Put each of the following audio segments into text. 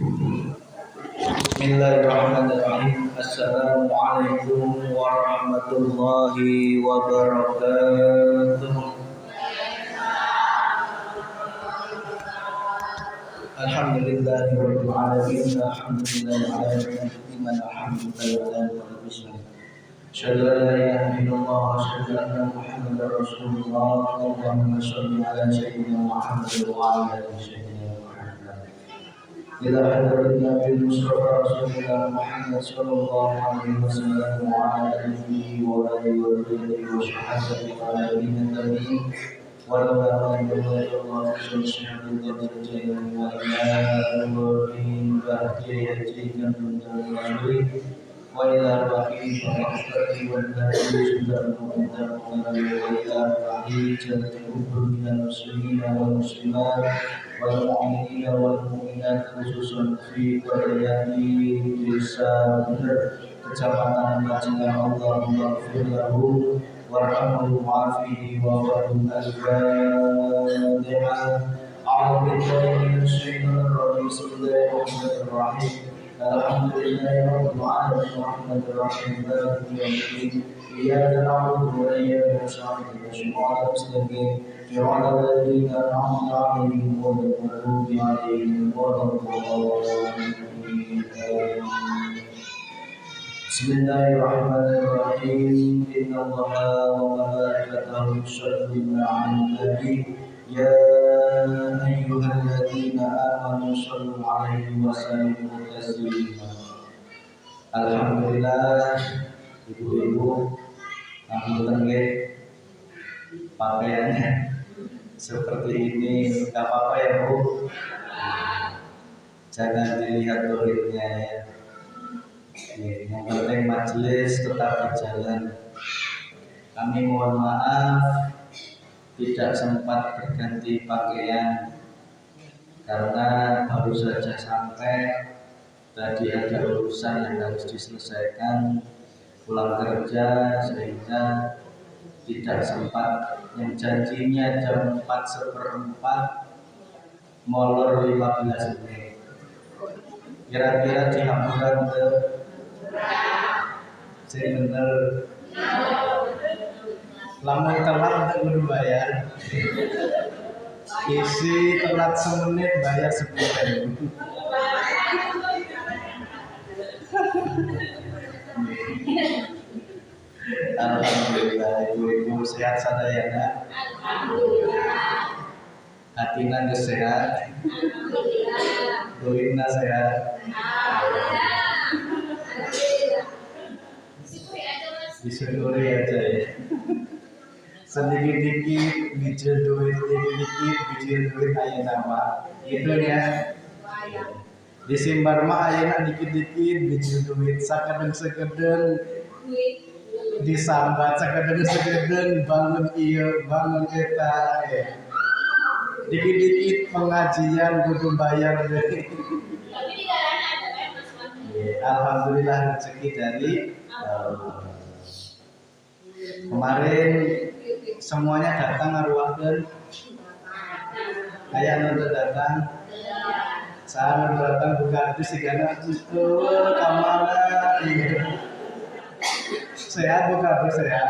Bismillahirrahmanirrahim. Assalamualaikum warahmatullahi wabarakatuh. Alhamdulillahirabbil alamin. Alhamdulillahirabbil alamin. Alhamdulillahirabbil alamin. Asyhadu an la ilaha illallah wa asyhadu anna Muhammadar Rasulullah. Allahumma shalli ala sayyidina Muhammad wa ala ali sayyidina Muhammad. Ila hadratin Nabi Mustafa Rasulullah Muhammad sallallahu alaihi wasallam wa ala alihi wa sahbihi wa sahbihi tabi'in tabi'in wa la ilaha illallah subhanahu wa ta'ala wa ila nuril bahtiyati wa ila rafiqi wa nabiyyi sallallahu alaihi wa ila ahli jannati muslimin wal muslimat wal mu'minina wal mu'minat khususan fi qaryati desa Bener kecamatan Majengan. Allahumma ighfir lahu warhamhu wa'afihi wa wa'fu al-Fatihah. A'udzu billahi minasy syaithanir rajim. Bismillahirrahmanirrahim. Alhamdulillahirabbil alamin arrahmanir rahim maliki yaumiddin. Iyyaka na'budu wa iyyaka nasta'in ihdinas siratal mustaqim صراط الذين أنعمت عليهم غير المغضوب عليهم ولا الضالين. بسم الله الرحمن الرحيم. إن الله وملائكته يصلون على النبي يا أيها الذين آمنوا صلوا عليه وسلموا تسليما. Alhamdulillah, ibu-ibu, alhamdulillah pakaiannya seperti ini, nggak apa-apa ya Bu, jangan dilihat dohirnya ya. Yang penting majelis tetap berjalan. Kami mohon maaf tidak sempat berganti pakaian karena baru saja sampai. Tadi ada urusan yang harus diselesaikan pulang kerja sehingga tidak sempat. Yang janjinya jam 4:15 molor 15 menit. Kira-kira dihamburan ke saya bener lamun telat kudu bayar. Isi telat semenit bayar 10.000. Alhamdulillah, ibu-ibu sehat sadayana. Alhamdulillah. Hatina geus sehat. Alhamdulillah. Dohina sehat. Alhamdulillah. Disyukuri aja ya. Sedikit-dikit bijil duit, sedikit-dikit bijil duit aya nama. Itu ya. Di Simbar mah ayeuna dikit-dikit bijil duit sakedeng-sakedeng disambat sakedeng-sakedeng bangun ieu bangun eta dikit-dikit pengajian kudu bayar deui. Alhamdulillah rezeki dari Allah. Kemarin semuanya datang ngaruakeun. Aya nu datang. Saat datang buka itu sigana itu kamana sehat buka itu sehat.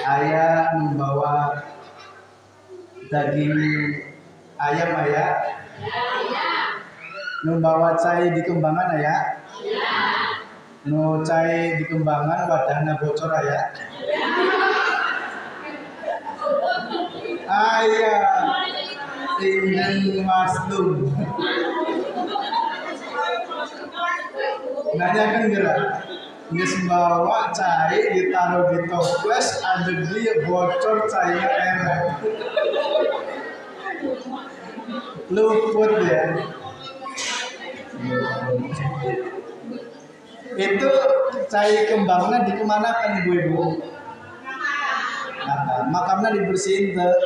Ayah membawa daging ayam ayah. Membawa cai di kembangan ayah. Nu cai di kembangan wadahna bocor ayah. Ayah. Indeng maslum. Nanyakan gerak. Geus bawa cai ditaruh di toples, ada dia bocor cainya erek. Luput ya. Itu cai kembangnya dikemanakan ibu-ibu? Nah, makamnya dibersihin tuh.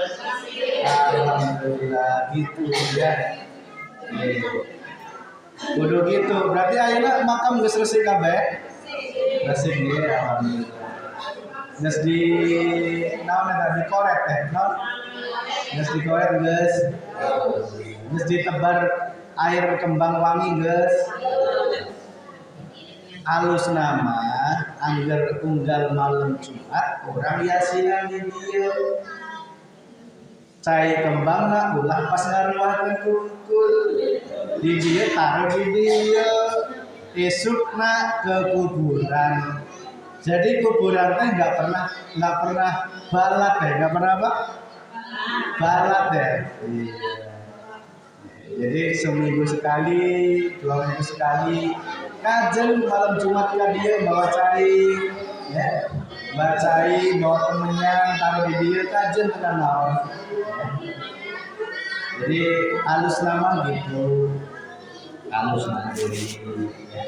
Alhamdulillah gitu ya. Kudu gitu. Berarti ayeuna makam geus resik kabeh. Resik ge alhamdulillah. Geus di naon eta di korek teh, naon? Geus di korek geus. Terus ditebar air kembang wangi guys. Alus nama angger unggal malam Jumat orang yasinan di dia. Cai kembang nak ulah pas ngaruahkan kungkul di dia taruh di dia. Esok nak ke kuburan. Jadi kuburan teh nggak pernah balat deh, nggak pernah apa? Balat deh. Iya. Jadi seminggu sekali, 2 minggu sekali, kajen malam Jumat ya dia bawa cai, ya, bawa cai, bawa temennya, taruh di dia kajen terkenal. Jadi halus nama gitu, halus nama jadi. Ya.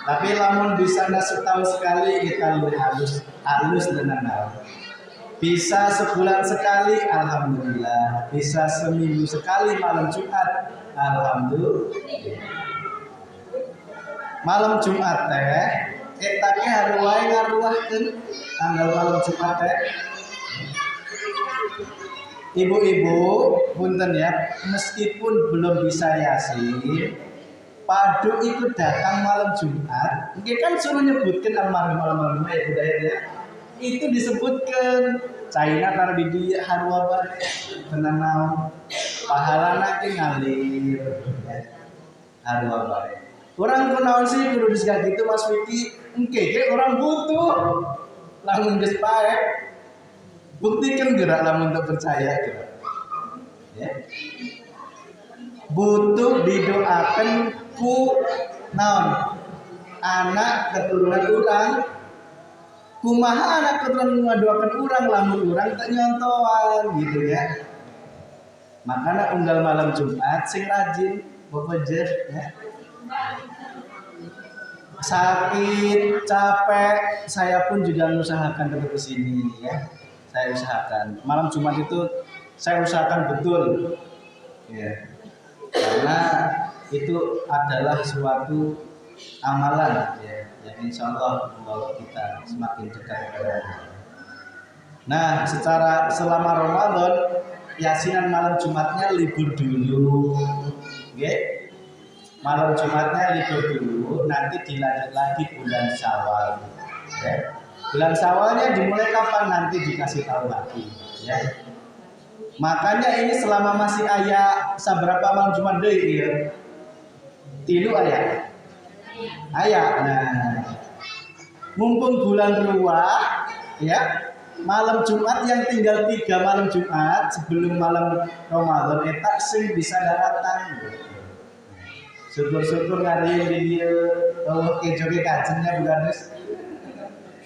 Tapi lamun bisa setahun sekali kita lebih halus dengan hal. Bisa sebulan sekali, alhamdulillah. Bisa seminggu sekali malam Jumat, alhamdulillah. Malam Jumat teh, etake haruai ngaruahkeun tanggal malam Jumat teh. Ibu-ibu, punten ya, meskipun belum bisa yasin, padu itu datang malam Jumat, mungkin kan suruh nyebutkan almarhum ya budaya ya. Itu disebutkan China taruh di dia harwa tenanau pahala nanti ngalir harwa baik. Orang kenaon sih kudu disegak gitu Mas Wiki, engke orang butuh lamun geus pae. Buktikan gerak lamun untuk percaya gerak. Ya. Butuh didoakan ku naon anak keturunan orang kumaha anak keturunan ngadoakan orang lamun orang tak nyontohan gitu ya. Makanya unggal malam Jumat sing rajin bebejer ya. Sakit, capek, saya pun juga mengusahakan tetap ke sini ya. Saya usahakan malam Jumat itu saya usahakan betul ya. Karena itu adalah suatu amalan ya, yang insya Allah membawa kita semakin dekat kepada Allah. Nah, selama Ramadan yasinan malam Jumatnya libur dulu, okay? Malam Jumatnya libur dulu, nanti dilanjut lagi bulan Syawal. Ya. Bulan Syawalnya dimulai kapan nanti dikasih tahu lagi, ya. Makanya ini selama masih ayah seberapa malam Jumat deh ya. Tilu ayah. Nah, mumpung bulan ruah ya, malam Jumat yang tinggal 3 malam Jumat sebelum malam Ramadan etak sing bisa datang. Syukur-syukur ngari di dia kejoge kajennya bukan wis.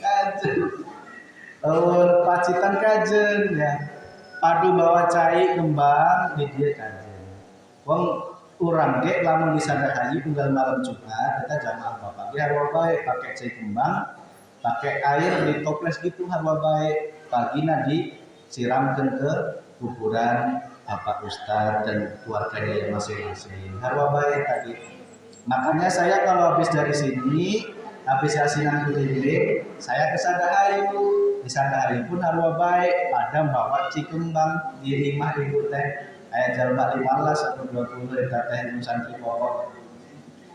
Kajen. Pacitan kajen ya. Padu bawa cai kembang di dia kajen. Wong urang ge lamun disadahayi tunggal malam Jumat kita jamaah bapak ge harwa bae pakai cai kembang, pakai air ditoples gitu harwa bae. Pagina disiramkeun ke kuburan Bapak Ustadz dan keluarganya yang masing-masing. Harwa baik tadi. Makanya saya kalau habis dari sini, habis yasinan keliling, saya ke Sadahayu. Di Sadahayu pun harwa baik. Ada bawa cikembang di rumah ibu teh. Ayah jalma 15 atau 20 eta teh santri pokok.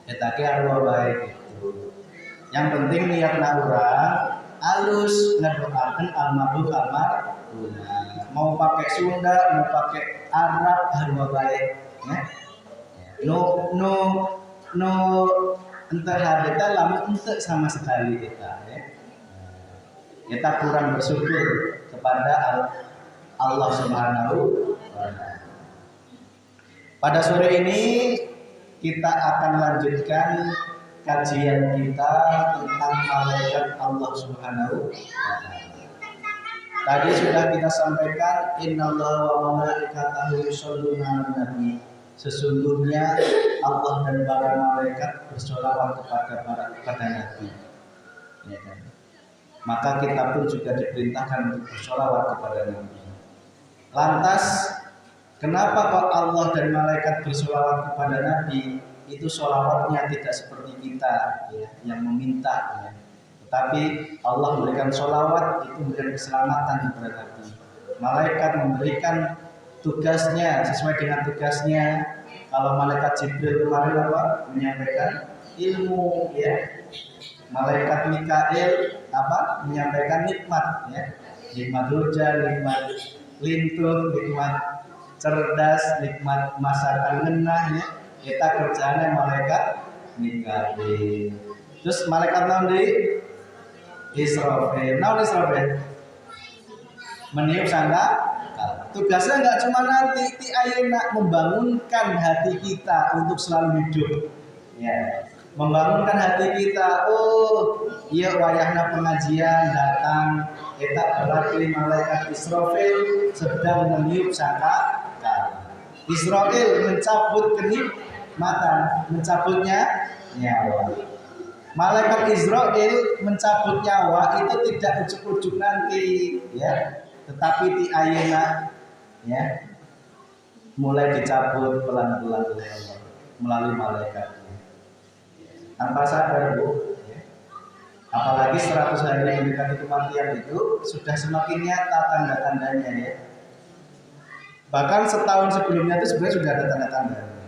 Eta ke harwa baik gitu. Yang penting niatna urang alus ngedoakeun almarhum mau pakai Sunda, mau pakai Arab harwa baik ya. No entah hadita lamun ente sama sekali kita ya. Kita kurang bersyukur kepada Allah Subhanahu wa taala. Pada sore ini kita akan lanjutkan kajian kita tentang malaikat Allah Subhanahu wa taala. Tadi sudah kita sampaikan innallaha wa malaikatahu yusholluna 'alan nabi. Sesungguhnya Allah dan para malaikat bersolawat kepada Nabi. Ya kan? Maka kita pun juga diperintahkan untuk bersolawat kepada Nabi. Lantas, kenapa kok Allah dan malaikat bersolawat kepada Nabi? Itu solawatnya tidak seperti kita ya, yang meminta ya. Tetapi Allah memberikan solawat itu memberikan keselamatan kepada Nabi. Malaikat memberikan tugasnya, sesuai dengan tugasnya. Kalau malaikat Jibril kemarin apa? Menyampaikan ilmu, ya. Malaikat Mikail apa? Menyampaikan nikmat, ya. Nikmat hujan, nikmat lintuh, nikmat cerdas, nikmat masakan ngenah, ya. Kita kerjanya malaikat Mikail. Terus malaikat nanti Israfil. Nah, Israfil meniup sangka. Tugasnya nggak cuma nanti nak membangunkan hati kita untuk selalu hidup, ya. Membangunkan hati kita. Oh, iya wayahna pengajian datang. Kita berarti malaikat Israfil sedang meniup sangka. Israfil mencabut kenikmatan, mencabutnya nyawa. Malaikat Israfil mencabut nyawa itu tidak ujuk-ujuk nanti, ya. Tetapi di ayana, ya, mulai dicabut pelan-pelan oleh Allah melalui malaikatnya, tanpa sadar, Bu, ya. Apalagi 100 hari mendekati kematian itu sudah semakin nyata tanda-tandanya, ya. Bahkan setahun sebelumnya itu sebenarnya sudah ada tanda-tandanya.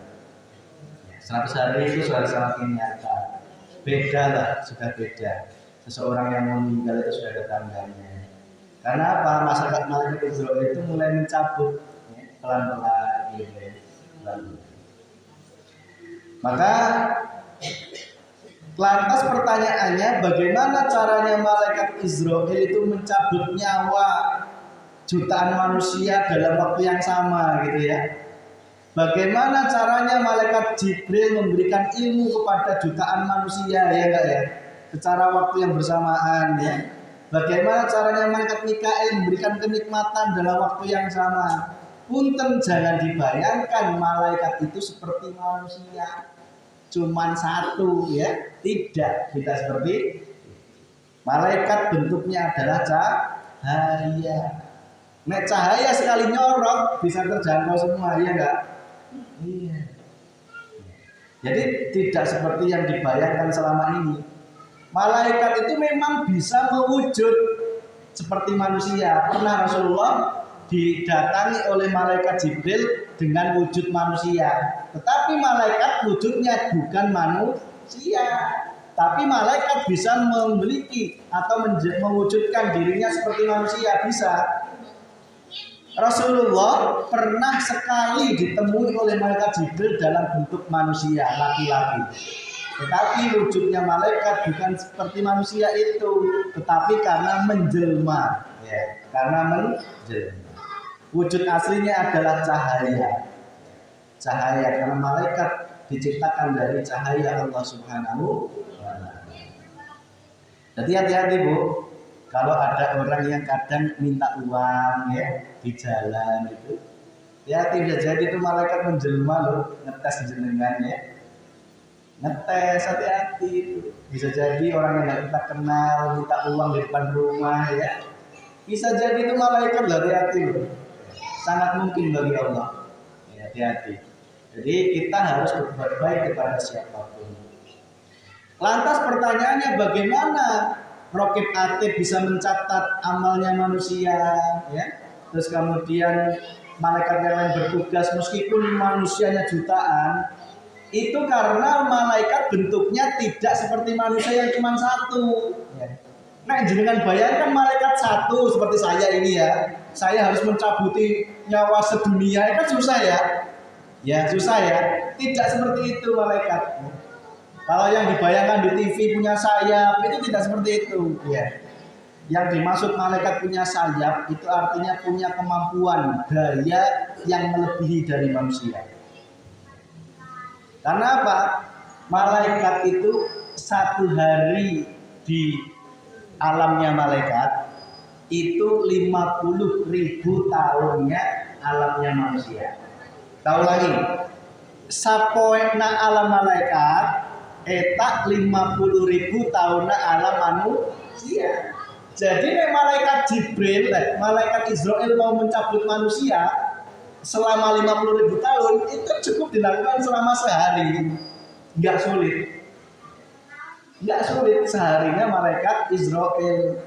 100 hari itu sudah semakin nyata. Beda lah, sudah beda. Seseorang yang meninggal itu sudah ada tandanya. Karena apa? Masyarakat malaikat Israfil itu mulai mencabut, ya, pelan-pelan, gitu, ya. Maka lantas pertanyaannya, bagaimana caranya malaikat Israfil itu mencabut nyawa jutaan manusia dalam waktu yang sama, gitu, ya? Bagaimana caranya malaikat Jibril memberikan ilmu kepada jutaan manusia, ya enggak, ya? Secara waktu yang bersamaan, ya. Bagaimana caranya malaikat Mikail memberikan kenikmatan dalam waktu yang sama? Punten, jangan dibayangkan malaikat itu seperti manusia, cuman satu, ya. Tidak seperti malaikat. Bentuknya adalah cahaya. Nek cahaya sekali nyorot bisa terjangkau semua, ya enggak? Iya. Jadi tidak seperti yang dibayangkan selama ini. Malaikat itu memang bisa mewujud seperti manusia. Pernah Rasulullah didatangi oleh malaikat Jibril dengan wujud manusia. Tetapi malaikat wujudnya bukan manusia. Tapi malaikat bisa memiliki atau mewujudkan dirinya seperti manusia, bisa. Rasulullah pernah sekali ditemui oleh malaikat Jibril dalam bentuk manusia, laki-laki. Tetapi wujudnya malaikat bukan seperti manusia itu, tetapi karena menjelma, ya, karena menjelma. Wujud aslinya adalah cahaya. Cahaya, karena malaikat diciptakan dari cahaya Allah Subhanahu wa Ta'ala. Jadi hati-hati, Bu. Kalau ada orang yang kadang minta uang, ya, di jalan itu, ya tidak jadi itu malaikat menjelma loh, ngetes jenengan, ya. Ngetes, hati-hati. Bisa jadi orang yang tidak kita kenal minta uang di depan rumah, ya. Bisa jadi itu malaikat, hati-hati loh. Sangat mungkin bagi Allah, ya, hati-hati. Jadi kita harus berbuat baik kepada siapapun. Lantas pertanyaannya, bagaimana Raqib Atid bisa mencatat amalnya manusia, ya? Terus kemudian malaikat yang lain bertugas meskipun manusianya jutaan. Itu karena malaikat bentuknya tidak seperti manusia yang cuma satu, ya. Nah, jenengan bayangkan malaikat satu seperti saya ini, ya. Saya harus mencabuti nyawa sedunia, kan susah, ya. Ya susah, ya. Tidak seperti itu malaikat. Kalau yang dibayangkan di TV punya sayap, itu tidak seperti itu, ya. Yang dimaksud malaikat punya sayap itu artinya punya kemampuan daya yang melebihi dari manusia. Karena apa? Malaikat itu satu hari di alamnya malaikat itu 50.000 tahunnya alamnya manusia. Tahu lagi, sapoena alam malaikat etak 50.000 tahunnya alam manusia. Jadi malaikat Jibril, malaikat Israfil mau mencabut manusia selama 50.000 tahun itu cukup dilakukan selama sehari. Enggak sulit. Enggak sulit, seharinya malaikat Israfil.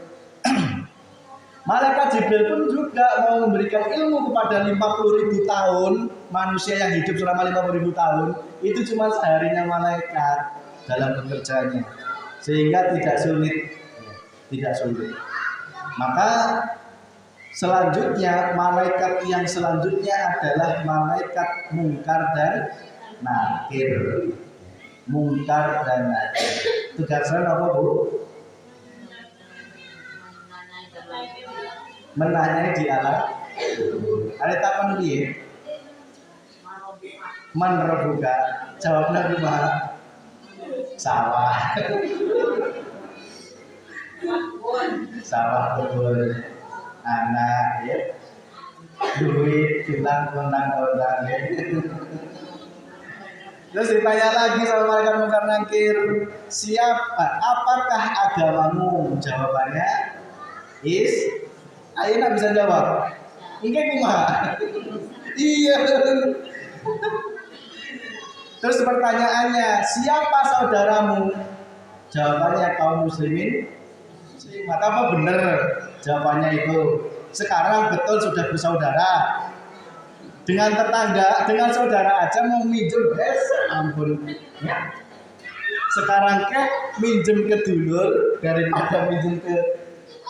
Malaikat Jibril pun juga mau memberikan ilmu kepada 50.000 tahun manusia yang hidup selama 50.000 tahun. Itu cuma seharinya malaikat dalam bekerjanya, sehingga tidak sulit, tidak sulit. Maka selanjutnya malaikat yang selanjutnya adalah malaikat mungkar dan nakir. Mungkar dan nakir. Tugasnya apa, Bu? Menanyai di alam. Ada tapan dia. Menerobuka. Jawabnya gimana? Sawah. Sawah kebun. Anak ya. Duit bilang konang-konang ya. Terus ditanya lagi sama malaikat mungkar nakir, apakah agamamu? Jawabannya Ayo nak bisa jawab. Enggak kumaha. Iya. Terus pertanyaannya, siapa saudaramu? Jawabannya kaum muslimin. Maka apa benar? Jawabannya itu. Sekarang betul sudah bersaudara. Dengan tetangga, dengan saudara aja mau minjem, ampun. Ya. Sekarang minjem ke dulur daripada minjem ke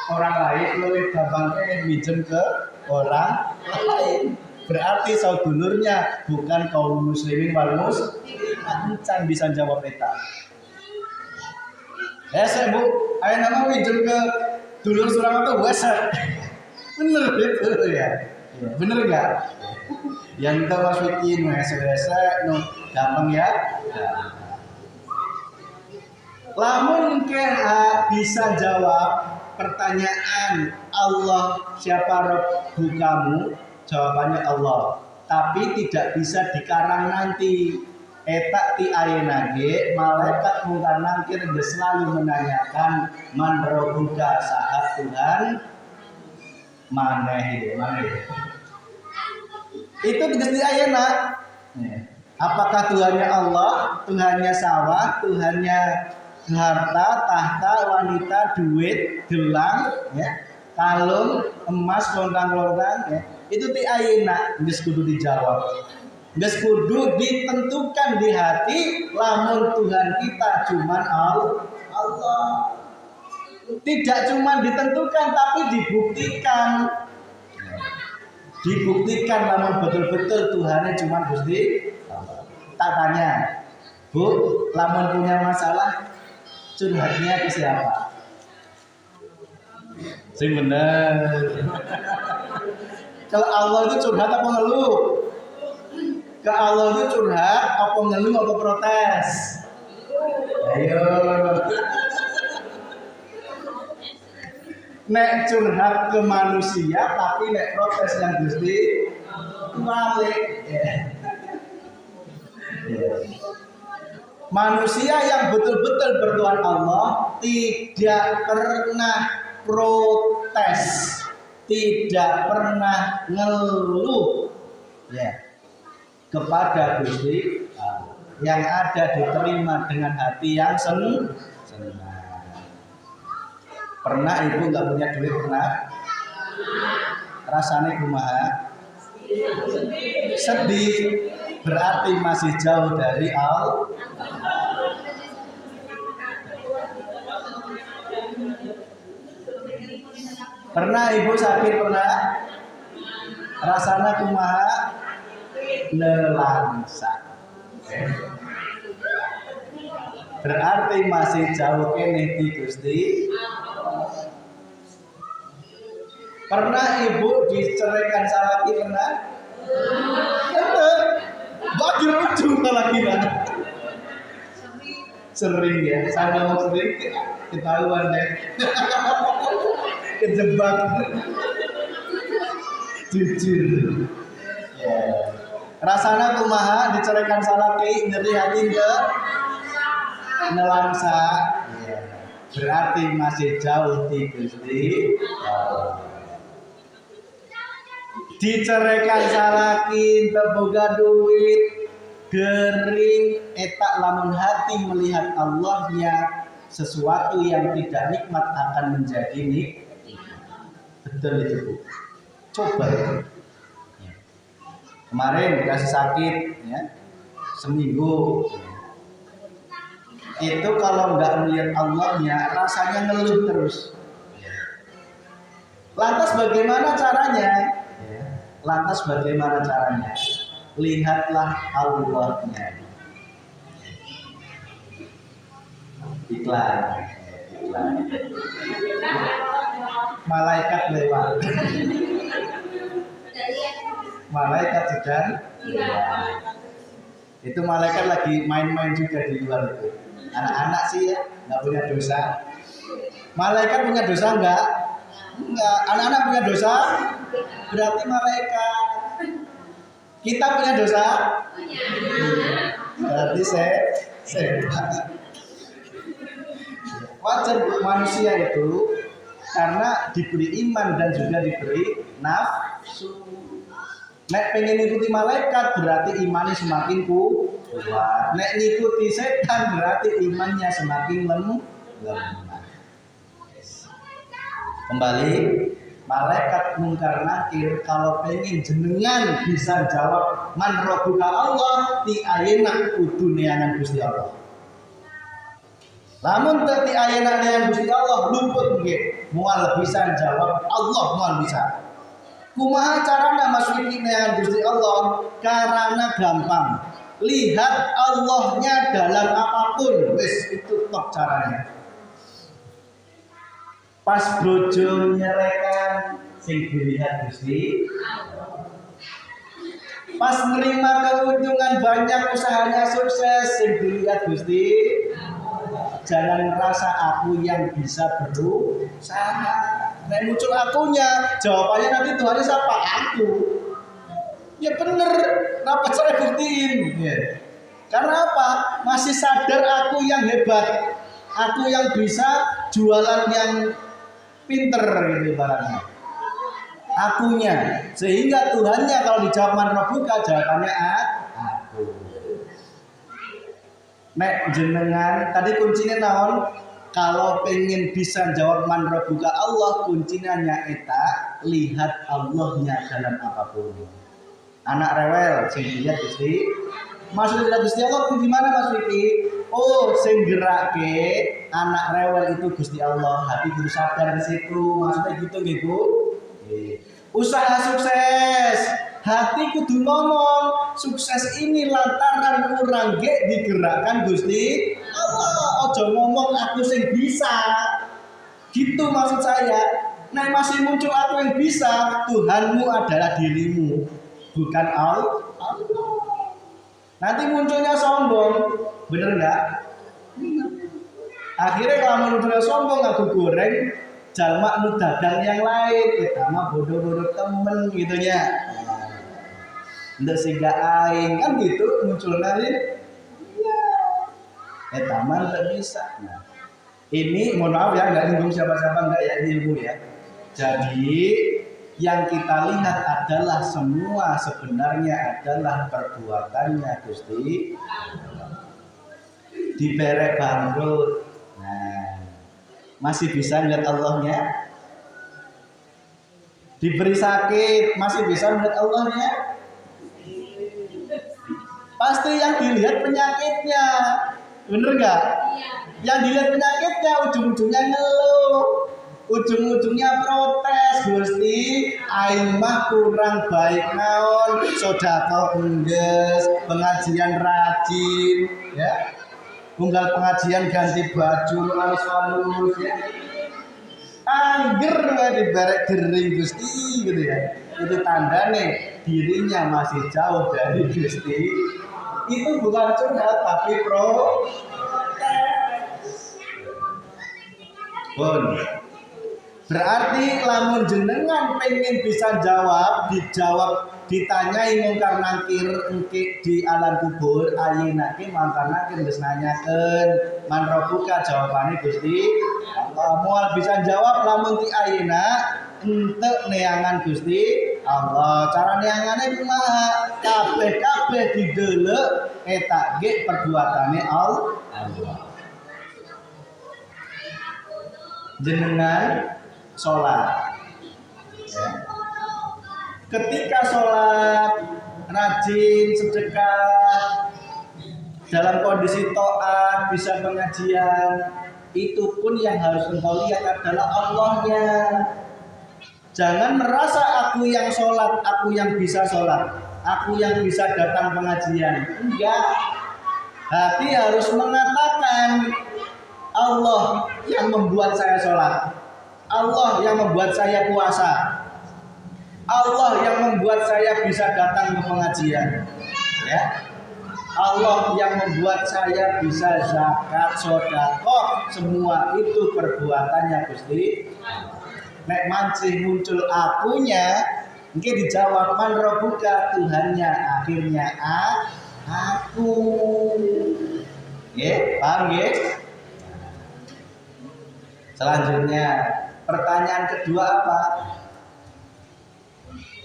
orang lain, lebih gampangnya minjem ke orang lain. Berarti saudulurnya bukan kaum muslimin wal muslimin. Can bisa jawab eta. Saya Bu, ayo nama minjem ke dulur surang itu wes. Bener itu ya. Bener enggak? Yang kita masukin wes no gampang ya. Lamun bisa jawab pertanyaan Allah siapa Rabbu kamu, jawabannya Allah. Tapi tidak bisa dikarang nanti. Etak ti ayeuna ge malaikat mungkar nakir selalu menanyakan man rabbuka, saha Tuhan maneh. Itu tegas di ayeuna. Apakah Tuhannya Allah, Tuhannya sawah, Tuhannya harta, tahta, wanita, duit, gelang, ya, kalung, emas, lontang-lontang, ya. Itu ti ayeuna geus kudu dijawab. Geus kudu ditentukan di hati lamun Tuhan kita cuman Allah. Tidak cuma ditentukan tapi dibuktikan. Dibuktikan namun betul-betul Tuhannya cuma Gusti Allah. Tak tanya, Bu, lamun punya masalah curhatnya ke siapa? Sing bener. Kalau Allah itu curhat apa ngeluh? Ke Allah itu curhat apa ngeluh apa protes? Ayo. Nek curhat ke manusia tapi nek protes yang Gusti balik. Manusia yang betul-betul bertuhan Allah tidak pernah protes, tidak pernah ngeluh, ya, kepada Gusti yang ada diterima dengan hati yang senang. Pernah ibu nggak punya duit pernah? Rasanya kumaha? Sedih, berarti masih jauh dari Allah. Pernah ibu sakit pernah? Rasanya kumaha? Nelangsa. Berarti masih jauh kene di Gusti. Pernah ibu diceraikan salaki pernah? Bener. Bagi lucu lagi sering ya, saya mau sering ketahuan deh. Kejebak. Jujur. Ya. Rasanya kumaha diceraikan salaki nyeri hati ke nelangsa. Ya. Berarti masih jauh di Gusti. Diceraikan salaki teboga duit gering etak lamun hati melihat Allahnya sesuatu yang tidak nikmat akan menjadi nikmat. Betul itu Bu. Coba ya. Kemarin dikasih sakit ya, seminggu. Itu kalau nggak melihat Allahnya rasanya ngeluh terus. Lantas bagaimana caranya? Lantas bagaimana caranya? Lihatlah Allahnya. Iklan. Malaikat lewat. Malaikat sedang lewat. Itu malaikat lagi main-main juga di luar itu. Anak-anak sih ya, nggak punya dosa. Malaikat punya dosa enggak? Enggak. Anak-anak punya dosa? Berarti malaikat. Kita punya dosa? Berarti saya. Wajar manusia itu karena diberi iman dan juga diberi nafsu. Nek pengen ikuti malaikat berarti imannya semakin kuat. Nek ngikuti setan berarti imannya semakin lemah. Kembali, malaikat mungkar nakir kalau pengen jenengan bisa jawab man rabbuka Allah ti ayeuna kudu neangan Gusti Allah. Lamun ti ayeuna neangan Gusti Allah luput nggih, moal bisa jawab Allah moal bisa. Kumaha carana masuki neangan Gusti Allah? Karena gampang. Lihat Allahnya dalam apapun, wis itu top caranya. Pas bojo nyerekan sing dilihat Gusti. Pas nerima keuntungan banyak usahanya sukses sing dilihat Gusti. Jangan merasa aku yang bisa berusaha. Nek muncul akunya, jawabannya nanti Tuhan siapa? Aku. Ya bener, kenapa saya buktiin? Ya. Karena apa? Masih sadar aku yang hebat, aku yang bisa jualan yang pinter gitu barangnya. Akunya, sehingga Tuhannya kalau dijawab man rabbuka jawabannya aku. Nek jenengan tadi kuncinya naon? Kalau pengen bisa jawab man rabbuka Allah, kuncinya nyaeta lihat Allahnya dalam apapun. Anak rewel sing dilihat Gusti. Maksud lihat Gusti Allah di mana Mas Wiki? Oh, sing gerake anak rewel itu Gusti Allah. Hati kudu sadar di situ. Maksudnya gitu nggih, Bu. Usaha sukses. Hati kudu ngomong sukses ini lantaran urang ge digerakkan Gusti Allah. Ojo ngomong aku sing bisa. Gitu maksud saya. Nah masih muncul aku yang bisa, Tuhanmu adalah dirimu, bukan Allah. Nanti munculnya sombong, bener nggak? Akhirnya kalau munculnya sombong aku goreng, jalma nu dagang yang lain, kita mah bodoh-bodoh temen gitu ya. Ndak sehingga aing kan gitu muncul nanti. Iya. Taman tak bisa. Nah, ini mohon maaf ya nggak nyinggung siapa-siapa nggak ya ilmu ya. Jadi yang kita lihat adalah semua sebenarnya adalah perbuatannya Gusti. Diberek bangkrut. Nah, masih bisa melihat Allahnya. Diberi sakit masih bisa melihat Allahnya. Pasti yang dilihat penyakitnya, bener nggak? Iya. Yang dilihat penyakitnya ujung-ujungnya ngeluh, ujung-ujungnya protes, Gusti, aing mah kurang baik naon, sedekah engges, pengajian rajin, ya, unggal pengajian ganti baju halus-halus, ya, angger wae dibarek gering Gusti, gitu ya. Itu tanda nih dirinya masih jauh dari Gusti. Itu bukan curhat tapi berarti lamun jenengan pengen bisa jawab, dijawab, ditanyai mungkar nakir engke di alam kubur, ayeuna ke mungkar nakir geus nanyakeun man rabbuka jawabane Gusti Allah. Moal bisa jawab lamun ti ayeuna ente neangan Gusti Allah. Cara neangane kumaha? Kabeh didelek eta ge perbuatane Allah. Jenengan salat. Ya. Ketika sholat, rajin sedekah, dalam kondisi taat, bisa pengajian, itu pun yang harus engkau lihat adalah Allahnya. Jangan merasa aku yang sholat, aku yang bisa sholat, aku yang bisa datang pengajian. Enggak. Hati harus mengatakan Allah yang membuat saya sholat, Allah yang membuat saya puasa, Allah yang membuat saya bisa datang ke pengajian. Ya, Allah yang membuat saya bisa zakat, sedekah, semua itu perbuatannya Gusti. Nek mancing muncul akunya, mungkin dijawab man rabbuka, Tuhannya akhirnya aku. Ya, paham ya? Selanjutnya, pertanyaan kedua apa?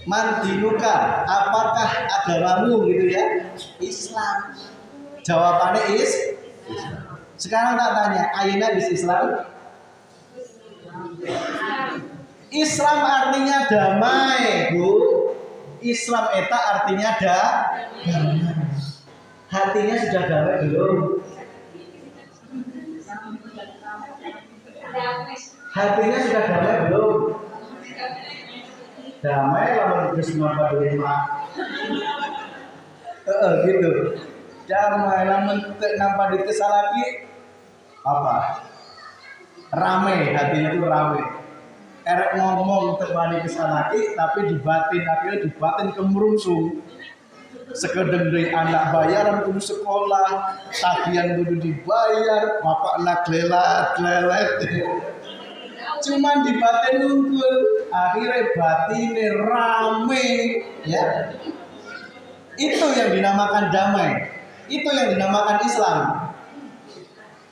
Man dinuka, apakah agamamu gitu ya? Islam. Jawabannya Islam. Sekarang tak tanya, ayeuna bis Islam? Islam artinya damai, Bu. Islam eta artinya damai. Hatinya sudah damai belum? Hatinya sudah damai belum? Damai lawan terus ngapa lima. Gitu. Damai lamun nampak dikesal lagi apa? Rame, hatinya itu rame. Erek ngomong terbani kesal lagi, tapi dibatin, akhirnya dibatin kemerungsung. Sekedeng dari anak bayaran kudu sekolah, tagihan kudu dibayar, bapak anak lelet. Cuman dibatin unggul, akhirnya batinnya rame, ya. Itu yang dinamakan damai. Itu yang dinamakan Islam.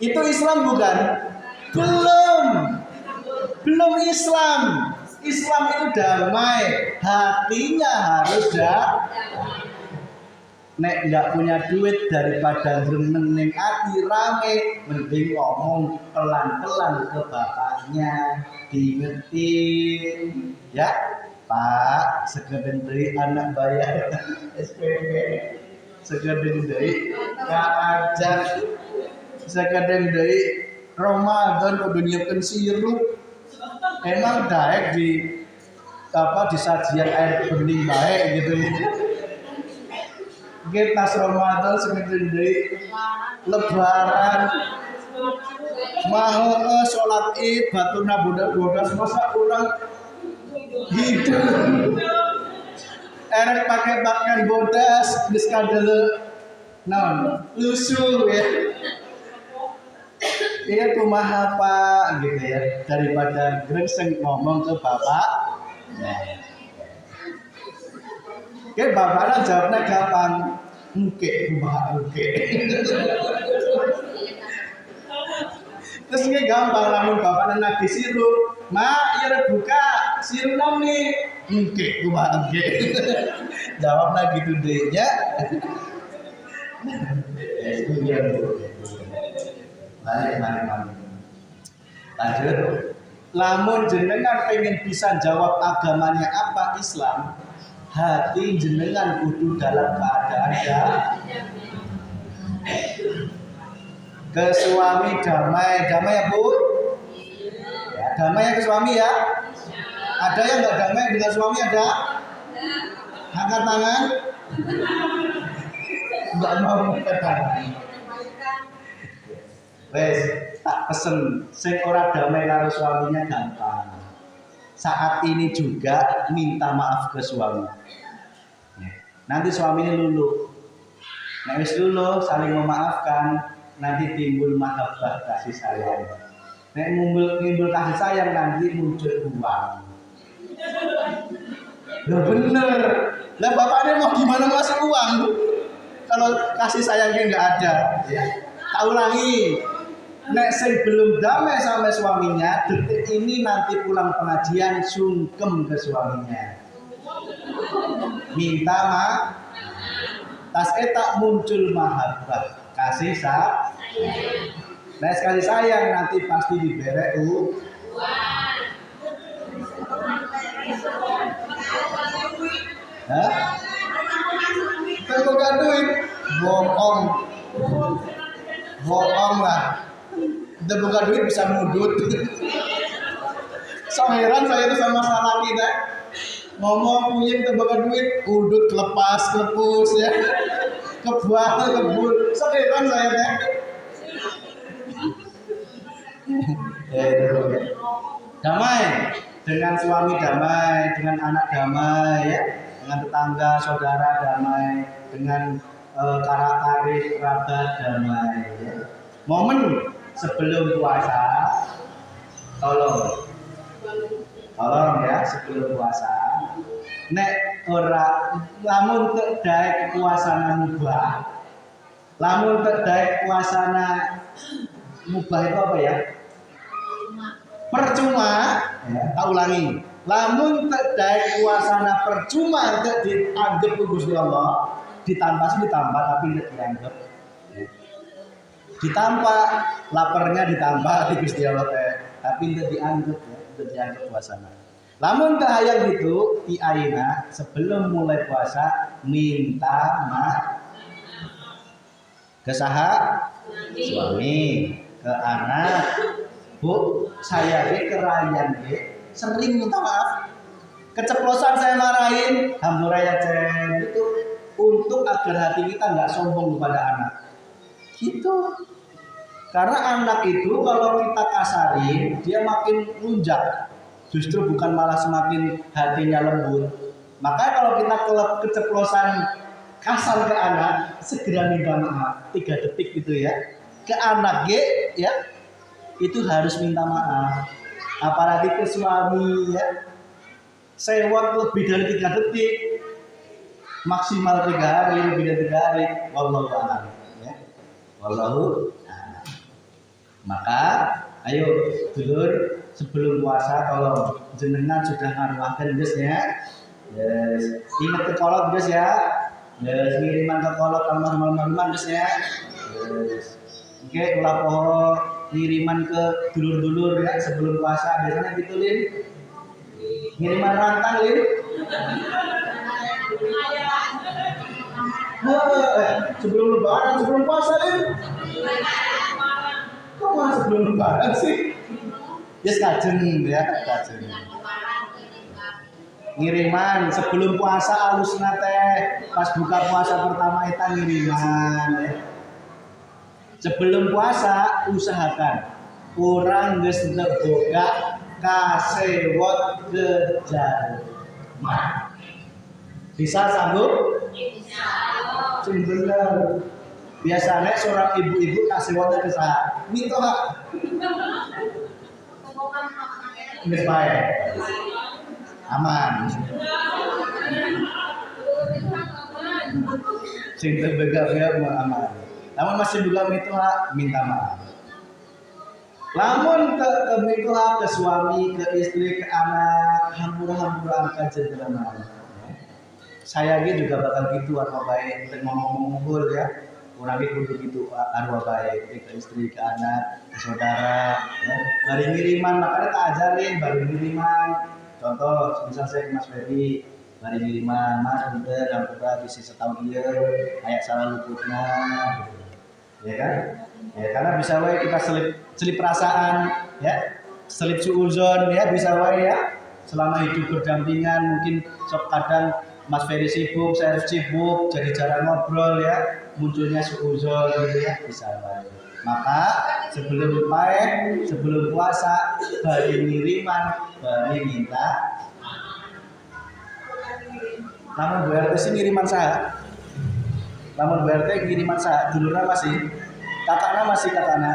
Itu Islam bukan? Belum Islam. Islam itu damai, hatinya harus damai. Nek nggak punya duit daripada gremeng hati rame, mending ngomong pelan-pelan ke bapaknya, diingetin, ya Pak, sekedeng dari anak bayar SPP, sekedeng dari ngajak, sekedeng dari Ramadan udah nyiapin sirup, emang daek di sajian air bening baik gitu ya. Kita Ramadan sekedar dari Lebaran, mau sholat Id, batuna bodas masa kurang hidup. Erek pakai pakaian bodas, diskadele, lusuh ya. Iya kumaha Pak gitu ya, daripada grengseng ngomong ke bapak. Nah. Oke, bapaknya jawabnya gampang. Oke. Terus ini gampang, lamun bapaknya nagih sirup. Mak, iya buka sirup nami. Oke. Jawabnya gitu deh ya. Balik. Lanjut. Lamun jenengan pengen bisa jawab agamanya apa Islam, hati jenengan kudu dalam keadaan ke suami damai ya Bu? Ya, damai ya ke suami ya? Ada yang nggak damai dengan suami ada? Angkat tangan. Nggak mau angkat tangan. Wes, tak pesen sing ora damai karo suaminya gampang. Saat ini juga minta maaf ke suami. Nanti suaminya luluh. Nek wis luluh saling memaafkan, nanti timbul mahabbah kasih sayang. Nek timbul kasih sayang nanti muncul uang. Loh bener. Lah bapaknya mau gimana masuk uang? Kalau kasih sayangnya nggak ada. Ya. Tak ulangi. Nek sing belum damai sama suaminya, detik ini nanti pulang pengajian sungkem ke suaminya. Minta maaf. Tas tak muncul mahabbah, kasih sayang. Nah sekali sayang nanti pasti diberek uang. Hah? Buka duit, bohong, bohong lah. Udah buka duit bisa mudut. So heran saya itu sama masalah kita. Ngomong punya kita buka duit, udut kelepas, kelepus ya, kebuah, kebul. So heran saya teh. Damai dengan suami damai, dengan anak damai ya, dengan tetangga saudara damai, dengan karakat kerabat damai ya. Momen sebelum puasa tolong ya sebelum puasa nek ora lamun tek daek puasana mubah, lamun tek daek puasana mubah itu apa ya? Percuma ya, tak ulangi. Lamun tek daek puasana percuma tek dianggap Gusti Allah, ditambah tapi tidak dianggap. Ditambah laparnya ditambah di Gusti Allah teh, tapi tidak dianggap ya, tidak dianggap puasana. Lamun kahayang gitu, ti ayeuna sebelum mulai puasa minta maaf ke saha suami, ke anak. Bu, saya kerayan sering minta maaf. Keceplosan saya marahin, hampura ya Cen. Itu untuk agar hati kita nggak sombong kepada anak. Gitu. Karena anak itu kalau kita kasarin, dia makin lunjak. Justru bukan malah semakin hatinya lembut. Maka kalau kita keceplosan kasar ke anak, segera minta maaf. 3 detik gitu ya. Ke anak ya. Itu harus minta maaf, apalagi ke suami ya, sewot lebih dari 3 detik, maksimal 3 hari, lebih dari 3 hari, wallahu a'lam ya, wallahu a'lam. Maka ayo dulur sebelum puasa tolong jenengan sudah ngaruhkan guys ya, yes. Ingat ke kolot guys ya, yes. Ngiriman ke kolot malam-malam guys ya, yes. Oke, ulah pohon ngiriman ke dulur-dulur ya sebelum puasa biasanya gitu Lin, ngiriman rantang Lin. Sebelum lebaran sebelum puasa Lin, kok malah sebelum lebaran sih? Yes kajeng ya kajeng. Ngiriman sebelum puasa alusna teh pas buka puasa pertama eta ngiriman ya. Sebelum puasa usahakan orang geus boga kasewot kejar. Bisa sanggup? Bisa. Bener. Biasanya seorang ibu-ibu kasewotnya ke saha? Mitoha. Geus bae. Aman. Sing teu bega mah aman. Namun masih juga minta maaf. Lamun ke mitulah ke suami, ke istri, ke anak, hampura angkat jenderal. Saya juga bakal gitu arwah baik, kita ngomong-ngomong ya. Kurang kudu gitu arwah baik ke istri, ke anak, ke saudara. Ya. Bari ngiriman makanya tak ajarin bari ngiriman. Contoh, misal saya ke Mas Ferry, bari ngiriman, Mas udah hampura bisa setahun dia, kayak salah luputnya. Gitu. Ya kan? Ya karena bisa wae kita selip perasaan ya, selip suuzon ya bisa wae ya. Selama hidup berdampingan mungkin sok kadang Mas Ferry sibuk, saya sibuk, jadi jarang ngobrol ya, munculnya suuzon gitu ya, bisa wae. Maka sebelum puasa bari ngiriman, bari minta. Namun Bu RT sih ngiriman saya. Namun Bu RT ngiriman saya, dulurnya masih, kakaknya.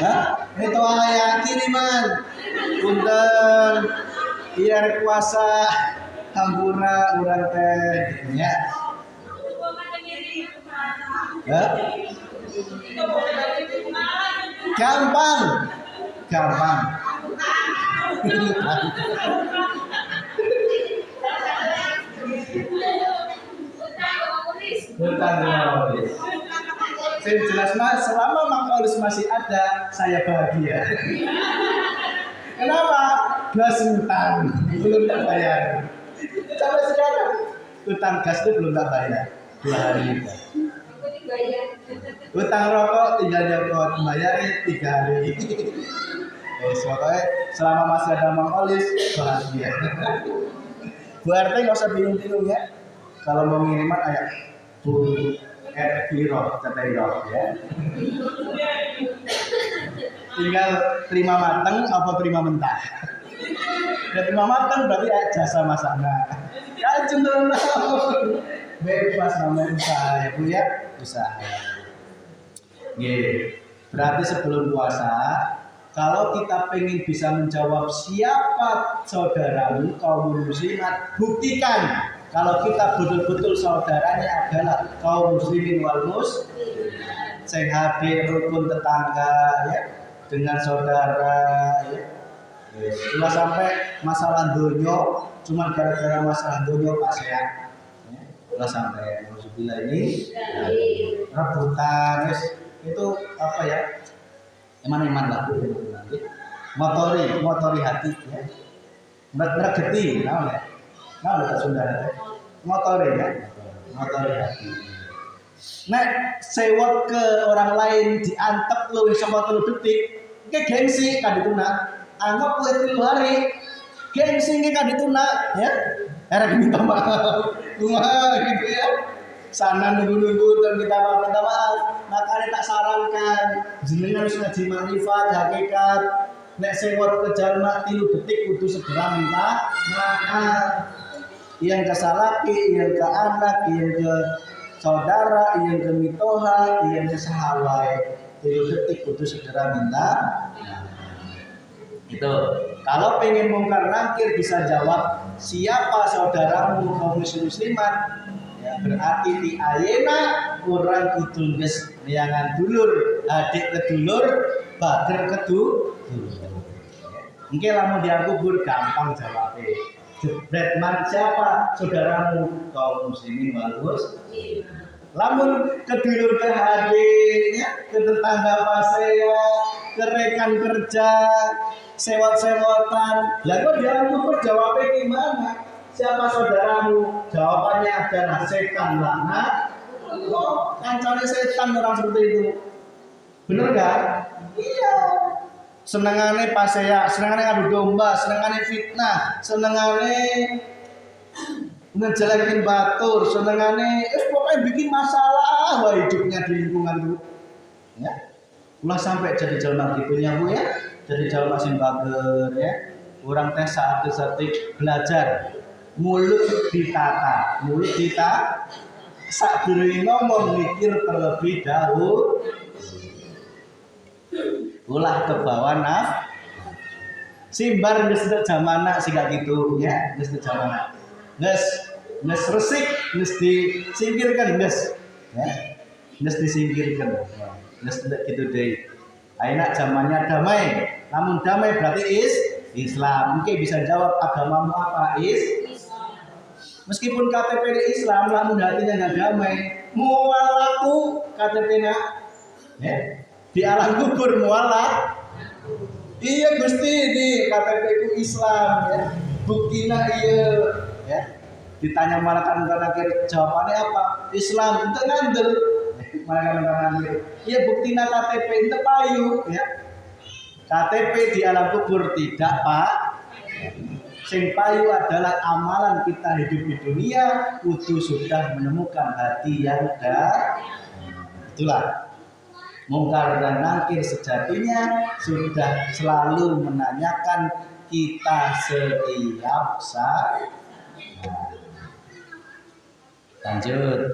Hah? Itu ayah kiriman. Punten, biar puasa, hampura urang teh, ya. Hah? Gampang. Bukan teroris. Saya jelas mas, selama Mang Olis masih ada, saya bahagia. Kenapa? gas utang belum tak bayar. Sampai sekarang utang gas itu belum tak bayar 2 hari itu. Utang rokok tinggal nyokot bayar 3 hari. Pokoknya selama masih ada Mang Olis bahagia. Bu RT nggak usah bingung-bingung ya. Kalau mau ngiriman kayak Bu Piro, Cetero ya. Tinggal terima mateng apa terima mentah. Udah terima mateng berarti jasa masaknya. Ya cenderung bebas namanya usaha ya Bu ya, usaha. Gitu. Berarti sebelum puasa, kalau kita pengen bisa menjawab siapa saudaramu kaum muslimat, buktikan kalau kita betul-betul saudaranya adalah kaum muslimin wal muslimin. Sehat rukun tetangga ya, dengan saudara ya. Cuma sampai masalah dunia, cuma gara-gara masalah dunia Pak Sehat. Udah sampai alhamdulillah ini rebutan itu apa ya? Iman lah motori hati ya. Merageti namanya. Nah, udah Sunda ya. Motori ya. Motori hati. Nek sewot ke orang lain diantep lu sama 3 detik, ke gengsi kan dituna. Anggap lu 3 hari. Gengsi ke kan dituna ya. Era minta maaf. Cuma gitu ya. Sana nunggu-nunggu dan minta maaf. Makanya tak sarankan jenengan harus ngaji makrifat hakikat. Nek sewot ke jalma 3 detik kudu segera minta maaf. Yang ke salaki, yang ke anak, yang ke saudara, yang ke mitoha, yang ke sahawai 3 detik kudu segera minta maaf. Itu kalau pengen mungkar nakir bisa jawab siapa saudaramu kaum muslimat ya, berarti di ayena orang kudu geus neangan dulur adik kedulur bager kedulur. Mungkin lamun dia kubur gampang jawabnya. Jebret man siapa saudaramu kaum muslimin wal muslimin. Lamun kedulur ke hadirnya ke tetangga pasea, ke rekan kerja, sewot-sewotan. Lah kok dia kubur jawabnya gimana? Siapa saudaramu? Jawabannya adalah setan laknat. Oh, kancane setan orang seperti itu. Bener gak? Iya. Senengane pasea, senengane ngadu domba, senengane fitnah, senengane ngejelekin batur, senengane pokoknya bikin masalah wah hidupnya di lingkungan itu. Ya. Ulah sampai jadi jalma gitunya Bu ya. Jadi jalma sing bager ya. Orang teh saat belajar mulut ditata, sak durunge ngomong mikir terlebih dahulu. Ulah ke bawah simbar geus teu zamana sing gak gitu ya, geus teu zamana. Geus resik, geus disingkirkan geus. Ya. Geus disingkirkan. Geus teu kitu deui. Ayeuna zamannya damai. Namun damai berarti Islam. Mungkin bisa jawab agamamu apa? Meskipun KTP Islam, namun hatinya nggak damai. Mualaku KTP-nya, ya. Di alam kubur mualak. Iya Gusti di KTP ku Islam, ya. Buktinya iya, ya. Ditanya malakan akhir jawabannya apa? Islam itu ngandel. Malakan akhir. Iya buktinya KTP itu payu, ya. KTP di alam kubur tidak Pak. Sing payu adalah amalan kita hidup di dunia kudu sudah menemukan hati yang itulah mungkar dan nakir sejatinya sudah selalu menanyakan kita setiap saat. Lanjut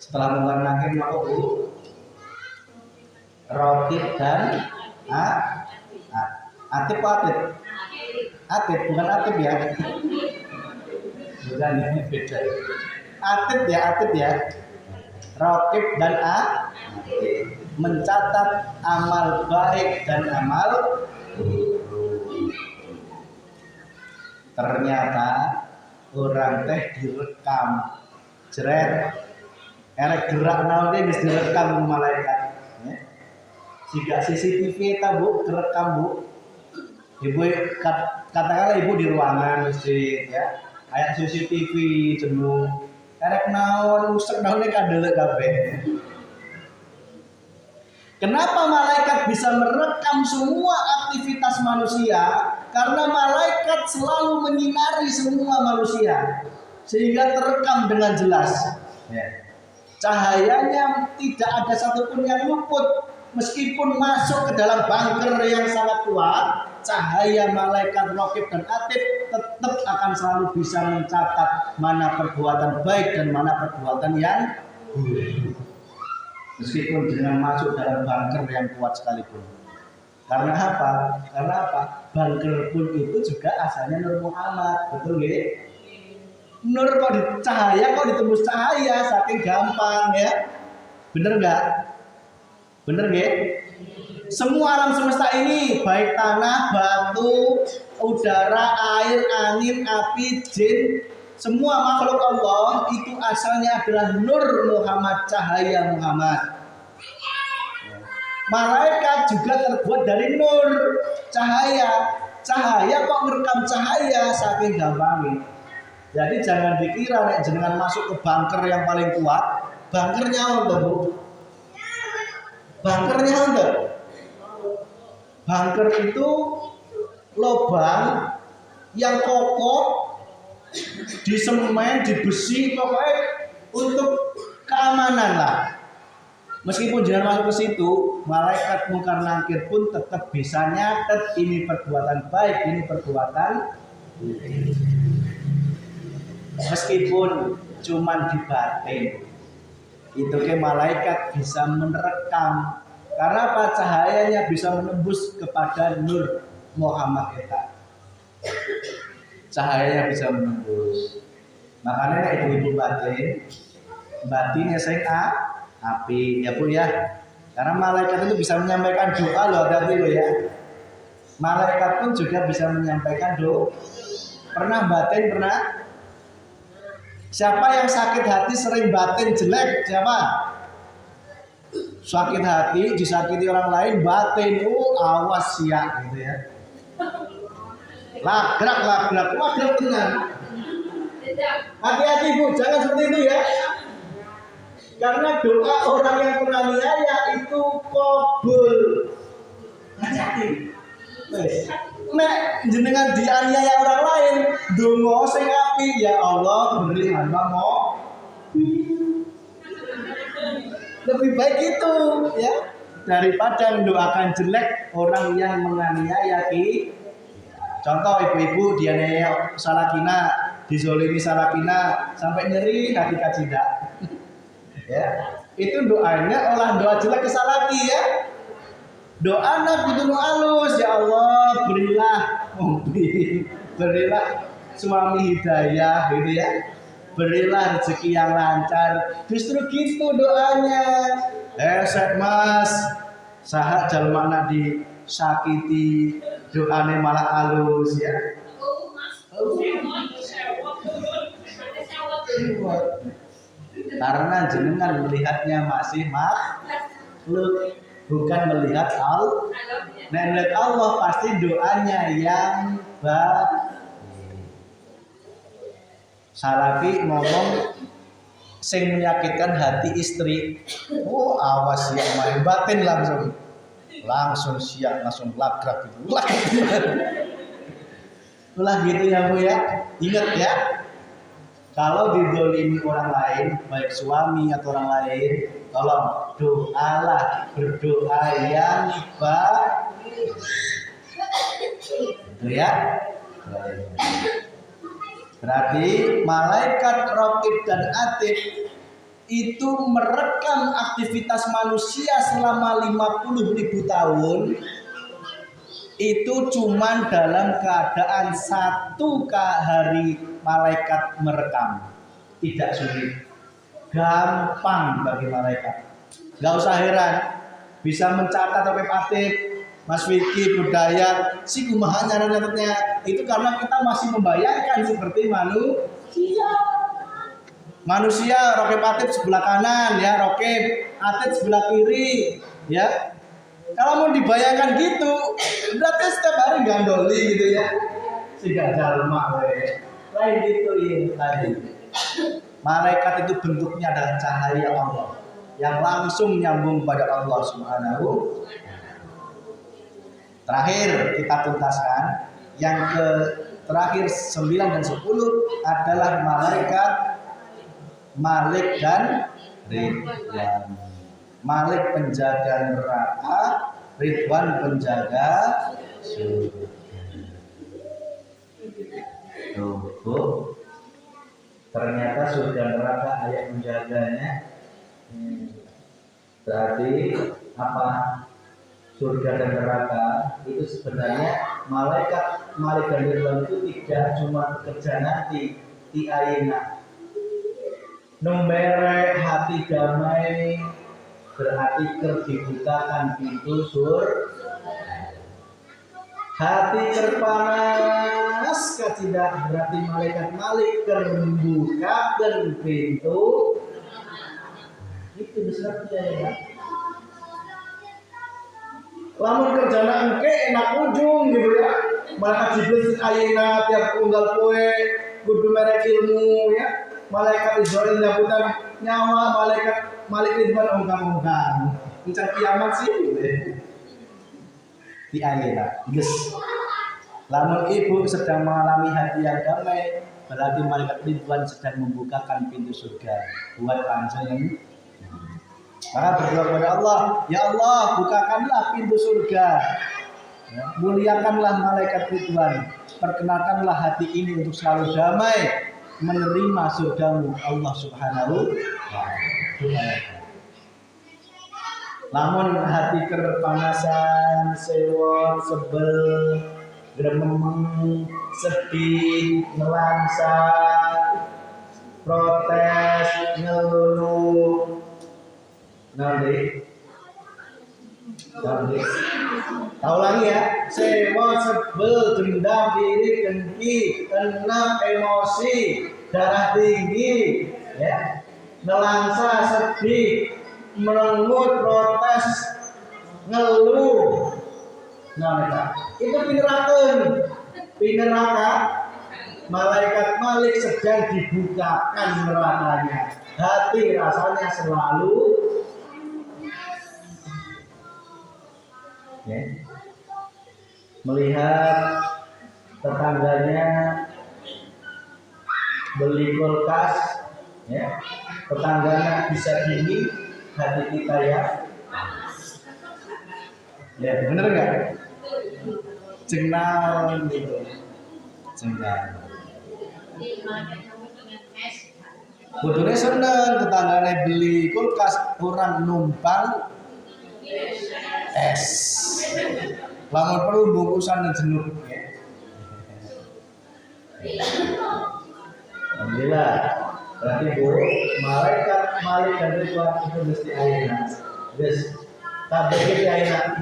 setelah mungkar nakir apa Bu? Rokib dan Atib. Atib bukan Atib ya. Bukan ini beda. Atib ya. Rokib dan Atib. Mencatat amal baik dan amal buruk. Ternyata orang teh direkam. Jeret. Erek gerak naon teh geus direkam malaikat. Ya. Jika CCTV ta Bu, kerekam Bu. Ibu katakanlah ibu di ruangan masjid ya, kayak CCTV jenuh, karek naon usek naon kadele kabeh. Kenapa malaikat bisa merekam semua aktivitas manusia? Karena malaikat selalu menyinari semua manusia sehingga terekam dengan jelas. Ya. Cahayanya tidak ada satupun yang luput, meskipun masuk ke dalam bunker yang sangat kuat. Cahaya malaikat raqib dan atid tetap akan selalu bisa mencatat mana perbuatan baik dan mana perbuatan yang buruk. Meskipun dengan masuk dalam bunker yang kuat sekalipun. Karena apa? Karena apa? Bunker pun itu juga asalnya Nur Muhammad, betul nggih? Nur kok cahaya kok ditembus cahaya saking gampang ya. Bener nggak? Bener nggih? Semua alam semesta ini baik tanah, batu, udara, air, angin, api, jin, semua makhluk Allah itu asalnya adalah Nur Muhammad, cahaya Muhammad. Malaikat juga terbuat dari nur, cahaya. Cahaya kok merekam cahaya saking gampangnya. Jadi jangan dikira nek jenengan masuk ke bunker yang paling kuat, bunkernya untuk Bu. Bunkernya untuk. Bunker itu lubang yang kokoh di semen, di besi, pokoknya untuk keamanan lah. Meskipun jangan masuk ke situ, malaikat mungkar nakir pun tetap bisa nyatet ini perbuatan baik, ini perbuatan buruk. Meskipun cuman di batin, itu ke malaikat bisa merekam. Karena apa? Cahayanya bisa menembus kepada Nur Muhammad kita. Cahayanya bisa menembus. Makanya ibu-ibu batinnya saya api ya Bu ya. Karena malaikat itu bisa menyampaikan doa loh, hati-hati loh ya. Malaikat pun juga bisa menyampaikan doa. Pernah batin, pernah? Siapa yang sakit hati sering batin jelek? Siapa? Sakit hati, disakiti orang lain, batin, awas ya gitu ya. Lagrak, waduh tenang. Hati-hati Bu, jangan seperti itu ya. Karena doa orang yang penganiaya itu kabul. Hati-hati. Nek jenengan dianiaya orang lain, donga sing apik, ya Allah beri hamba mau. Lebih baik itu ya daripada mendoakan jelek orang yang menganiaya ki. Contoh ibu-ibu dianiaya salakina, dizolimi salakina sampai nyeri hati kacinda. Ya, itu doanya olah doa jelek ke salaki ya. Doa nabi itu halus, ya Allah berilah mobil, berilah suami hidayah gitu ya. Berilah rezeki yang lancar. Justru gitu doanya. Set mas, sahat jalmana disakiti, doane malah halus ya. Karena jenengan melihatnya masih makhluk, bukan melihat Allah. Melihat Allah pasti doanya yang baik. Salafi ngomong sing menyakitkan hati istri, awas ya main batin langsung siap, langsung lagrak gitu. Itulah gitu ya Bu ya. Ingat ya, kalau didolimi orang lain, baik suami atau orang lain, tolong berdoa yang baik. Itu ya. Berarti malaikat raqib dan atid itu merekam aktivitas manusia selama 50.000 tahun. Itu cuman dalam keadaan 1 hari malaikat merekam. Tidak sulit, gampang bagi malaikat. Gak usah heran, bisa mencatat sampai patip. Mas Vicky, budaya, si kumaha nyatetnya itu karena kita masih membayangkan seperti manusia. Manusia raqib atid sebelah kanan ya, raqib atid sebelah kiri ya. Kalau mau dibayangkan gitu, berarti setiap hari gandoli gitu ya. Sehingga jalma lain gitu ya tadi. Malaikat itu bentuknya adalah cahaya Allah yang langsung nyambung pada Allah Subhanahu. Terakhir kita tuntaskan yang terakhir 9 dan 10 adalah malaikat Malik dan Ridwan. Malik penjaga neraka, Ridwan penjaga surga. Tuh, ternyata surga neraka ada yang menjaganya. Berarti apa? Surga dan neraka itu sebenarnya malaikat Malik dan Ridwan itu tidak cuma bekerja nanti di aina. Numbere hati damai berarti dibukakan pintu hati terpanas tidak berarti malaikat Malik membukakan pintu itu besarnya ya. Lamun kerjana engke enak ujung gitu ya. Malaikat Jibril ayeuna tiap unggal poe kudu merek ilmu ya. Malaikat Israil nyabutan nyawa, malaikat Malik Ridwan ongkang-ongkang. Encan kiamat sih gitu ya. Di ayeuna geus. Lamun ibu sedang mengalami hati yang damai, berarti malaikat Ridwan sedang membukakan pintu surga buat panjenengan. Maka berdoa kepada Allah, ya Allah bukakanlah pintu surga, ya, muliakanlah malaikat Ridwan, perkenalkanlah hati ini untuk selalu damai menerima surgamu Allah Subhanahu wa ta'ala. Namun hati kepanasan, sewot, sebel, gremeng, sedih, nelangsa, protes, ngeluh. Nanti tahu lagi ya, sewa, sebel, dendam, iri, dengki, enam, emosi, darah tinggi, ya, nelangsa, sedih, merengut, protes, ngeluh. Nah, itu pinerakan malaikat Malik sedang dibukakan nerakanya. Hati rasanya selalu ya, melihat tetangganya beli kulkas, ya, tetangganya bisa dingin, hati kita ya bener nggak? Cengal gitu, cengal. Kudune seneng tetangganya beli kulkas, kurang numpang es. Lamun perlu bungkusan dan jenuh. Alhamdulillah. Berarti Bu, malaikat Malik dan Ridwan itu mesti ayeuna. Geus kabeh iki ayeuna.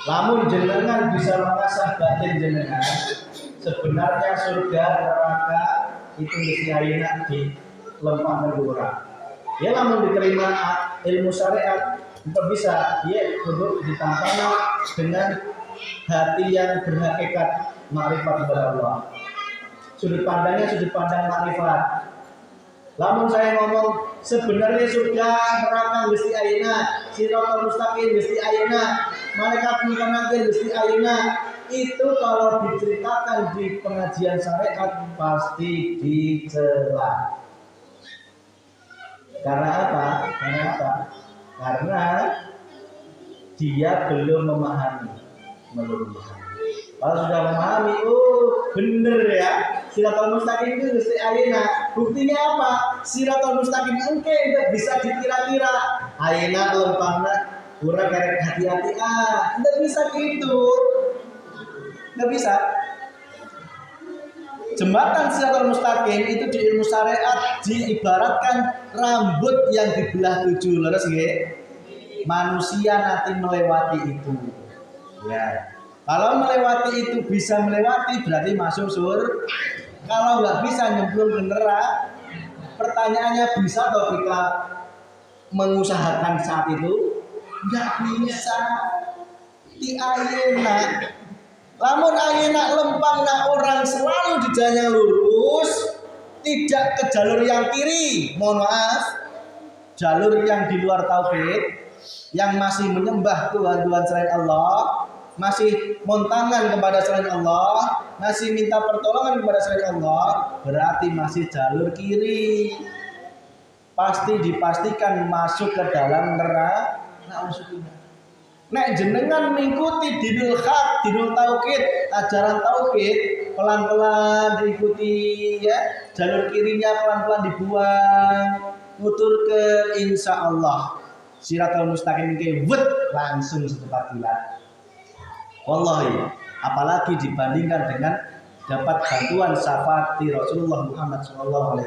Lamun jenengan bisa mengasah batin jenengan, sebenarnya surga neraka itu mesti ayeuna dilempahkan orang. Ya lamun diterima ilmu syariat untuk bisa ya untuk ditampana dengan hati yang berhakikat makrifat kepada Allah. Sudut pandangnya sudut pandang makrifat. Lamun saya ngomong sebenarnya surga neraka mesti ayeuna, siratal mustaqim mesti ayeuna, malaikat mungkar mesti ayeuna. Itu kalau diceritakan di pengajian syariat pasti dicela. Karena apa? Karena dia belum memahami. Kalau sudah memahami, oh bener ya, siratal mustaqim itu mesti ayeuna. Buktinya apa? Siratal mustaqim engke bisa dikira-kira. Ayeuna lempangna kurang karek hati-hati enggak bisa gitu. Enggak bisa. Jembatan siratal mustaqim itu di ilmu syariat diibaratkan rambut yang dibelah 7. Leres nggih? Manusia nanti melewati itu. Ya. Kalau melewati itu bisa melewati berarti masuk surga. Kalau nggak bisa nyemplung ke neraka, pertanyaannya bisa atau kita mengusahakan saat itu? nggak bisa di ayena. Lamun ayena lempang nak orang selalu di jalan yang lurus, tidak ke jalur yang kiri. Mohon maaf, jalur yang di luar tauhid, yang masih menyembah Tuhan selain Allah, masih montangan kepada selain Allah, masih minta pertolongan kepada selain Allah, berarti masih jalur kiri. Pasti dipastikan masuk ke dalam neraka. Nek jenengan mengikuti dinul haq, dinul tauhid, ajaran tauhid, pelan-pelan diikuti ya, jalur kirinya pelan-pelan dibuang, mutur ke insya Allah siratal mustaqim ke langsung setepatilah. Wallahi, apalagi dibandingkan dengan dapat bantuan syafaat Rasulullah Muhammad SAW.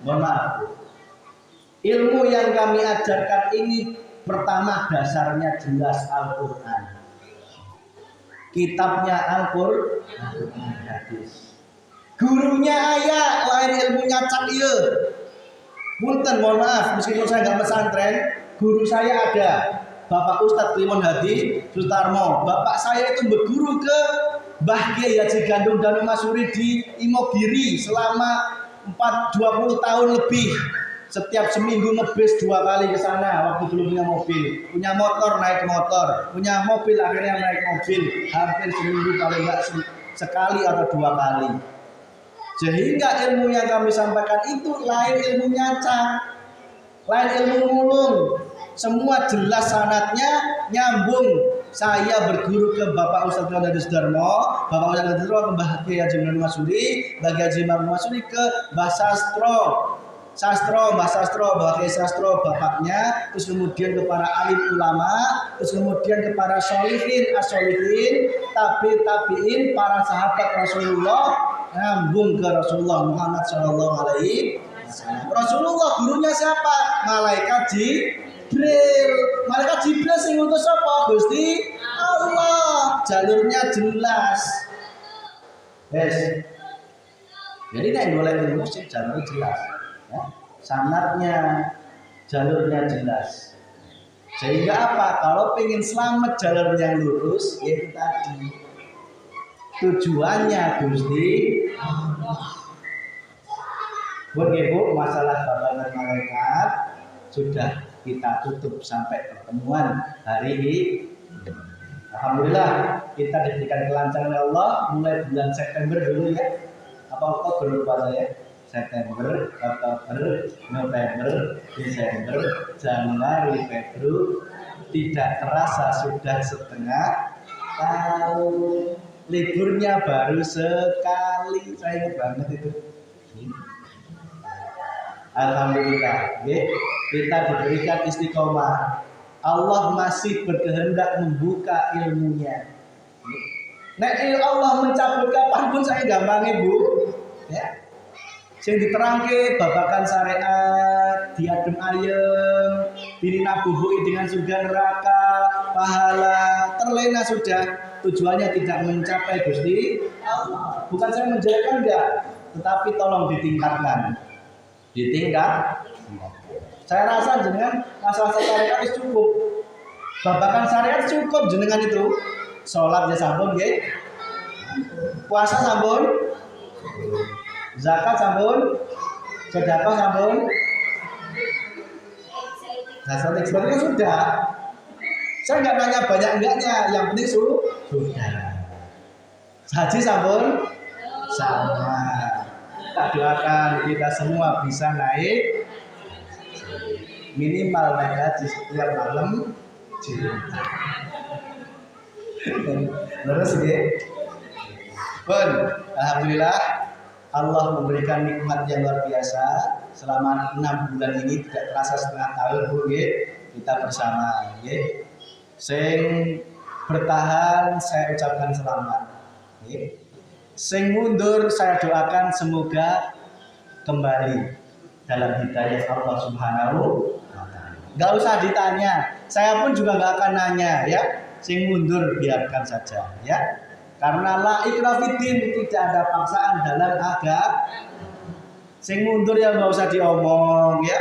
Mohon maaf, ilmu yang kami ajarkan ini pertama dasarnya jelas Al-Quran, kitabnya Al-Quran, hadis, gurunya ayat, lain ilmunya cak iya. Punten, mohon maaf, meskipun saya nggak pesantren, guru saya ada, Bapak Ustadz Klimon Hadi Sutarmo. Bapak saya itu berguru ke Mbah Kiai Haji Gandung Danu Masuri di Imogiri selama 20 tahun lebih. Setiap seminggu ngebis 2 kali ke sana waktu belum punya mobil, punya motor naik motor, punya mobil akhirnya naik mobil, hampir seminggu paling nggak sekali atau 2 kali. Sehingga ilmu yang kami sampaikan itu lain ilmu nyacak, lain ilmu mulung, semua jelas sanadnya nyambung. Saya berguru ke Bapak Ustadz Danu Sudarmo, Bapak Ustadz Danu Sudarmo ke Mbah Kiai Haji Danu Masuri, Mbah Haji Masuri ke Mbah Mbah Kiai Sastro bapaknya, terus kemudian ke para alim ulama, terus kemudian ke para sholihin, as-sholihin, tabi'in, para sahabat Rasulullah, nyambung ke Rasulullah Muhammad SAW. Rasulullah gurunya siapa? Malaikat Jibril. Malaikat Jibril sing ngutus sapa? Gusti Allah. Jalurnya jelas. Yes. Jadi nek golek ilmu sing jalurnya jelas. Ya. Sanadnya, jalurnya jelas. Sehingga apa? Kalau pengen selamat jalur yang lurus, yaitu tadi tujuannya Gusti Allah. Bu, masalah babagan malaikat sudah kita tutup sampai pertemuan hari ini. Alhamdulillah kita diberikan kelancaran Allah mulai bulan September dulu ya. Apa Oktober lupa saya? September, Oktober, November, Desember, Januari, Februari, tidak terasa sudah setengah tahun. Liburnya baru sekali, saya ingat banget itu. Alhamdulillah, kita diberikan istiqomah. Allah masih berkehendak membuka ilmunya. Nek Allah mencabut kapanpun saya gampang ibu, ya. Sing diterangke babakan syariat, diadem ayem, dirina bubuki dengan surga neraka, pahala, terlena sudah. Tujuannya tidak mencapai Gusti Allah. Bukan saya menjelekan enggak, tetapi tolong ditingkatkan. Saya rasa dengan masalah syariat itu cukup. Babakan syariat cukup jenengan itu. Sholat ya sampun nggih. Puasa sampun. Zakat sampun. Sedekah sampun. Zakat itu sudah. Saya nggak nanya banyak enggaknya, yang penting sudah. Haji sampun sama. Kita doakan kita semua bisa naik minimal naik haji setiap malam Jumat. Terus ya, pun alhamdulillah Allah memberikan nikmat yang luar biasa selama 6 bulan ini tidak terasa setengah tahun Bu ya, kita bersama ya. Sing bertahan saya ucapkan selamat ya. Sing mundur saya doakan semoga kembali dalam hidayah Allah Subhanahu wa taala. Enggak usah ditanya, saya pun juga enggak akan nanya ya. Sing mundur biarkan saja ya. Karena la ikraha fiddin, tidak ada paksaan dalam agama. Sing mundur ya enggak usah diomong ya.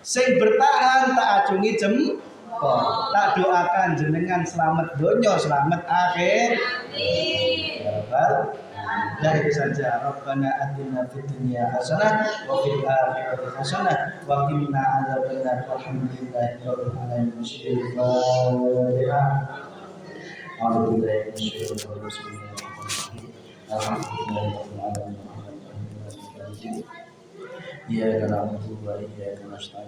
Sing bertahan tak acungi jempol. Tak doakan jenengan selamat donya, selamat akhir. Amin. Ya Rabbal. Ya itu saja. Rabbana atina fid dunya hasanah wa fil akhirati hasanah wa qina adzabannar. Walhamdulillahi rabbil alamin. Bismillahirrahmanirrahim. Alhamdulillahi rabbil alamin. Alhamdulillahi rabbil alamin. Iyyaka na'budu wa iyyaka nasta'in.